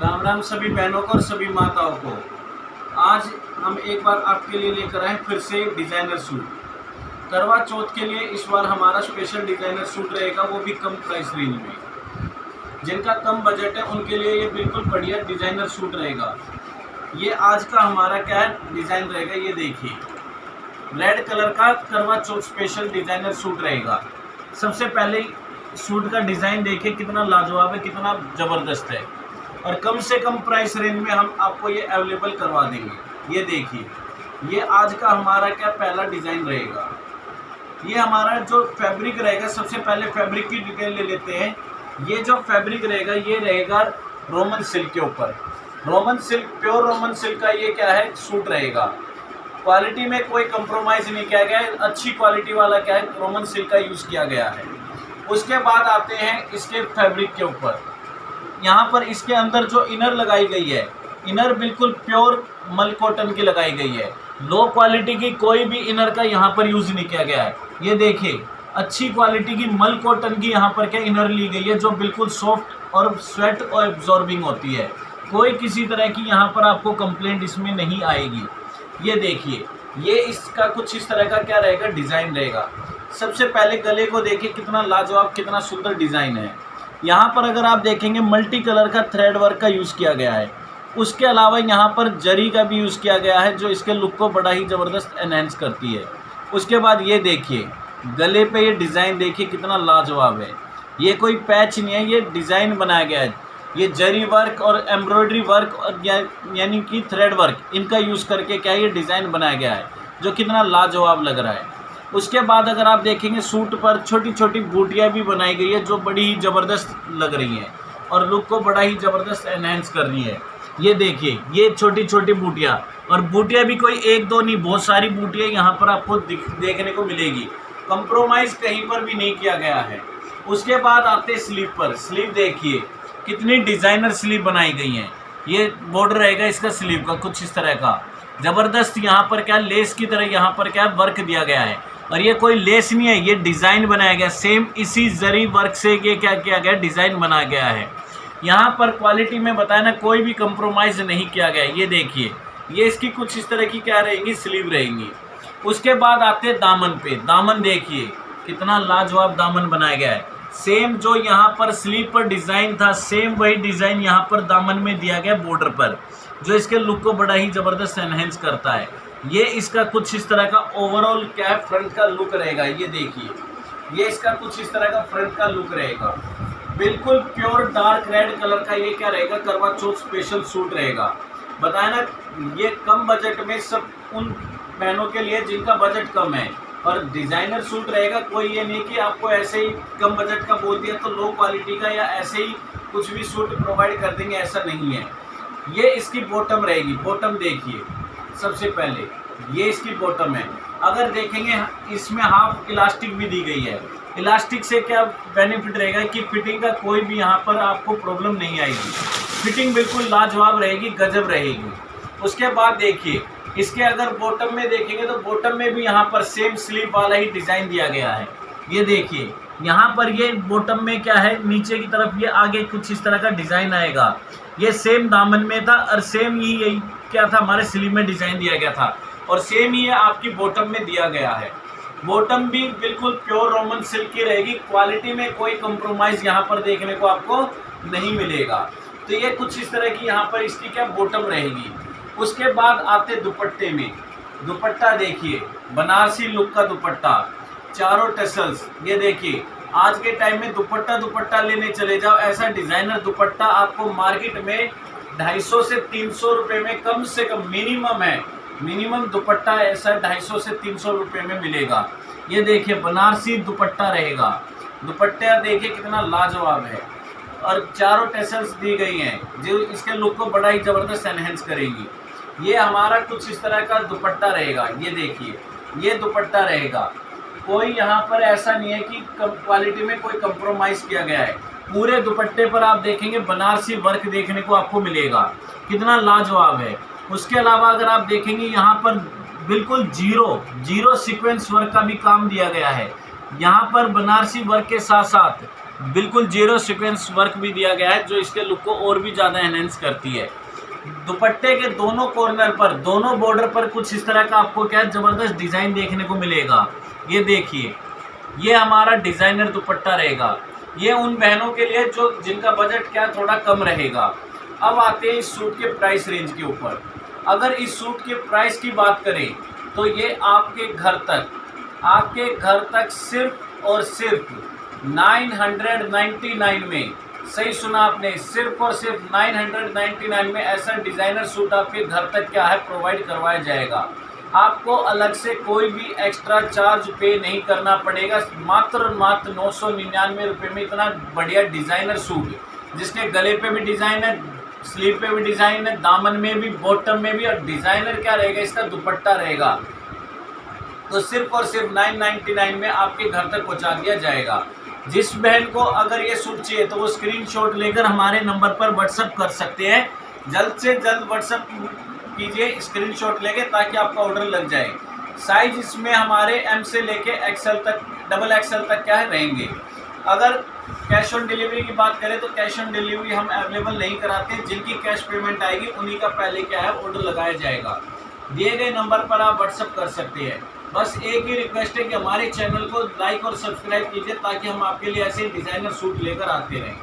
राम राम सभी बहनों को और सभी माताओं को। आज हम एक बार आपके लिए लेकर आए फिर से डिज़ाइनर सूट। करवा चौथ के लिए इस बार हमारा स्पेशल डिज़ाइनर सूट रहेगा, वो भी कम प्राइस रेंज में। जिनका कम बजट है उनके लिए ये बिल्कुल बढ़िया डिज़ाइनर सूट रहेगा। ये आज का हमारा क्या डिज़ाइन रहेगा, ये देखिए। रेड कलर का करवा चौथ स्पेशल डिज़ाइनर सूट रहेगा। सबसे पहले सूट का डिज़ाइन देखिए, कितना लाजवाब है, कितना ज़बरदस्त है। और कम से कम प्राइस रेंज में हम आपको ये अवेलेबल करवा देंगे। ये देखिए, ये आज का हमारा क्या पहला डिज़ाइन रहेगा। ये हमारा जो फैब्रिक रहेगा, सबसे पहले फैब्रिक की डिटेल ले लेते हैं। ये जो फैब्रिक रहेगा ये रहेगा रोमन सिल्क के ऊपर। Roman silk, pure Roman silk का ये क्या है सूट रहेगा। क्वालिटी में कोई कंप्रोमाइज़ नहीं किया गया है, अच्छी क्वालिटी वाला क्या है रोमन सिल्क का यूज़ किया गया है। उसके बाद आते हैं इसके फैब्रिक के ऊपर। यहाँ पर इसके अंदर जो इनर लगाई गई है, इनर बिल्कुल प्योर मल कॉटन की लगाई गई है। लो क्वालिटी की कोई भी इनर का यहाँ पर यूज़ नहीं किया गया है। ये देखिए, अच्छी क्वालिटी की मल कॉटन की यहाँ पर क्या इनर ली गई है, जो बिल्कुल सॉफ्ट और स्वेट और एब्जॉर्बिंग होती है। कोई किसी तरह की यहाँ पर आपको कंप्लेंट इसमें नहीं आएगी। ये देखिए, ये इसका कुछ इस तरह का क्या रहेगा डिज़ाइन रहेगा। सबसे पहले गले को देखिए, कितना लाजवाब, कितना सुंदर डिज़ाइन है। यहाँ पर अगर आप देखेंगे मल्टी कलर का थ्रेड वर्क का यूज़ किया गया है। उसके अलावा यहाँ पर जरी का भी यूज़ किया गया है, जो इसके लुक को बड़ा ही ज़बरदस्त एनहेंस करती है। उसके बाद ये देखिए, गले पे ये डिज़ाइन देखिए कितना लाजवाब है। ये कोई पैच नहीं है, ये डिज़ाइन बनाया गया है। ये जरी वर्क और एम्ब्रॉयडरी वर्क और यानी कि थ्रेड वर्क, इनका यूज़ करके क्या ये डिज़ाइन बनाया गया है, जो कितना लाजवाब लग रहा है। उसके बाद अगर आप देखेंगे सूट पर छोटी छोटी बूटियाँ भी बनाई गई है, जो बड़ी ही ज़बरदस्त लग रही हैं और लुक को बड़ा ही ज़बरदस्त एनहेंस कर रही है। ये देखिए, ये छोटी छोटी बूटियाँ, और बूटियाँ भी कोई एक दो नहीं, बहुत सारी बूटियाँ यहाँ पर आपको देखने को मिलेगी। कंप्रोमाइज़ कहीं पर भी नहीं किया गया है। उसके बाद आते स्लीव पर। स्लीव देखिए, कितनी डिज़ाइनर स्लीव बनाई गई हैं। ये बॉर्डर रहेगा इसका स्लीव का कुछ इस तरह का ज़बरदस्त। यहाँ पर क्या लेस की तरह यहाँ पर क्या वर्क दिया गया है, और ये कोई लेस नहीं है, ये डिज़ाइन बनाया गया सेम इसी जरी वर्क से। ये क्या किया गया, डिज़ाइन बनाया गया है। यहाँ पर क्वालिटी में बताया ना, कोई भी कंप्रोमाइज़ नहीं किया गया। ये देखिए, ये इसकी कुछ इस तरह की क्या रहेंगी, स्लीव रहेंगी। उसके बाद आते हैं दामन पे। दामन देखिए, कितना लाजवाब दामन बनाया गया है। सेम जो यहाँ पर स्लीव पर डिज़ाइन था, सेम वही डिज़ाइन यहाँ पर दामन में दिया गया बॉर्डर पर, जो इसके लुक को बड़ा ही ज़बरदस्त एनहेंस करता है। ये इसका कुछ इस तरह का ओवरऑल क्या है फ्रंट का लुक रहेगा। ये देखिए, ये इसका कुछ इस तरह का फ्रंट का लुक रहेगा। बिल्कुल प्योर डार्क रेड कलर का ये क्या रहेगा, करवा चौथ स्पेशल सूट रहेगा। बताया ना, ये कम बजट में सब उन बहनों के लिए जिनका बजट कम है, और डिज़ाइनर सूट रहेगा। कोई ये नहीं कि आपको ऐसे ही कम बजट का बोल दिया तो लो क्वालिटी का या ऐसे ही कुछ भी सूट प्रोवाइड कर देंगे, ऐसा नहीं है। ये इसकी बॉटम रहेगी। बॉटम देखिए, सबसे पहले ये इसकी बॉटम है। अगर देखेंगे इसमें हाफ इलास्टिक भी दी गई है। इलास्टिक से क्या बेनिफिट रहेगा कि फिटिंग का कोई भी यहाँ पर आपको प्रॉब्लम नहीं आएगी। फिटिंग बिल्कुल लाजवाब रहेगी, गजब रहेगी। उसके बाद देखिए, इसके अगर बॉटम में देखेंगे तो बॉटम में भी यहाँ पर सेम स्लीव वाला ही डिज़ाइन दिया गया है। ये देखिए, यहाँ पर ये बॉटम में क्या है, नीचे की तरफ ये आगे कुछ इस तरह का डिज़ाइन आएगा। ये सेम दामन में था, और सेम ही यही क्या था, हमारे स्लीव में डिज़ाइन दिया गया था, और सेम ही आपकी बॉटम में दिया गया है। बॉटम भी बिल्कुल प्योर रोमन सिल्क की रहेगी। क्वालिटी में कोई कंप्रोमाइज़ यहाँ पर देखने को आपको नहीं मिलेगा। तो ये कुछ इस तरह की यहाँ पर इसकी क्या बॉटम रहेगी। उसके बाद आते दुपट्टे में। दुपट्टा देखिए, बनारसी लुक का दुपट्टा, चारों टसल्स। ये देखिए, आज के टाइम में दुपट्टा लेने चले जाओ, ऐसा डिज़ाइनर दुपट्टा आपको मार्केट में 250 से 300 रुपये में कम से कम मिनिमम है। मिनिमम दुपट्टा ऐसा 250 से 300 रुपये में मिलेगा। ये देखिए, बनारसी दुपट्टा रहेगा। दुपट्टा देखिए कितना लाजवाब है, और चारों टसल्स दी गई हैं, जो इसके लुक को बड़ा ही ज़बरदस्त एनहेंस करेंगी। ये हमारा कुछ इस तरह का दुपट्टा रहेगा। ये देखिए, ये दुपट्टा रहेगा। कोई यहाँ पर ऐसा नहीं है कि क्वालिटी में कोई कंप्रोमाइज़ किया गया है। पूरे दुपट्टे पर आप देखेंगे बनारसी वर्क देखने को आपको मिलेगा, कितना लाजवाब है। उसके अलावा अगर आप देखेंगे, यहाँ पर बिल्कुल जीरो सीक्वेंस वर्क का भी काम दिया गया है। यहाँ पर बनारसी वर्क के साथ साथ बिल्कुल जीरो सीक्वेंस वर्क भी दिया गया है जो इसके लुक को और भी ज़्यादा एनहेंस करती है। दुपट्टे के दोनों कॉर्नर पर, दोनों बॉर्डर पर कुछ इस तरह का आपको क्या ज़बरदस्त डिज़ाइन देखने को मिलेगा। ये देखिए, ये हमारा डिज़ाइनर दुपट्टा रहेगा। ये उन बहनों के लिए जो जिनका बजट क्या थोड़ा कम रहेगा। अब आते हैं इस सूट के प्राइस रेंज के ऊपर। अगर इस सूट के प्राइस की बात करें तो ये आपके घर तक सिर्फ और सिर्फ 999 में, सही सुना आपने, सिर्फ और सिर्फ 999 में ऐसा डिज़ाइनर सूट आपके घर तक क्या है प्रोवाइड करवाया जाएगा। आपको अलग से कोई भी एक्स्ट्रा चार्ज पे नहीं करना पड़ेगा। मात्र 999 रुपये में इतना बढ़िया डिज़ाइनर सूट, जिसके गले पे भी डिज़ाइन है, स्लीव पे भी डिज़ाइन है, दामन में भी, बॉटम में भी, और डिज़ाइनर क्या रहेगा, इसका दुपट्टा रहेगा। तो सिर्फ और सिर्फ 999 में आपके घर तक पहुंचा दिया जाएगा। जिस बहन को अगर ये सूट चाहिए तो वो स्क्रीनशॉट लेकर हमारे नंबर पर व्हाट्सअप कर सकते हैं। जल्द से जल्द व्हाट्सअप कीजिए स्क्रीनशॉट लेके, ताकि आपका ऑर्डर लग जाए। साइज इसमें हमारे एम से लेके एक्सएल तक, डबल एक्सएल तक क्या है रहेंगे। अगर कैश ऑन डिलीवरी की बात करें तो कैश ऑन डिलीवरी हम अवेलेबल नहीं कराते हैं। जिनकी कैश पेमेंट आएगी उन्हीं का पहले क्या है ऑर्डर लगाया जाएगा। दिए गए नंबर पर आप व्हाट्सअप कर सकते हैं। बस एक ही रिक्वेस्ट है कि हमारे चैनल को लाइक और सब्सक्राइब कीजिए, ताकि हम आपके लिए ऐसे डिज़ाइनर सूट लेकर आते रहें।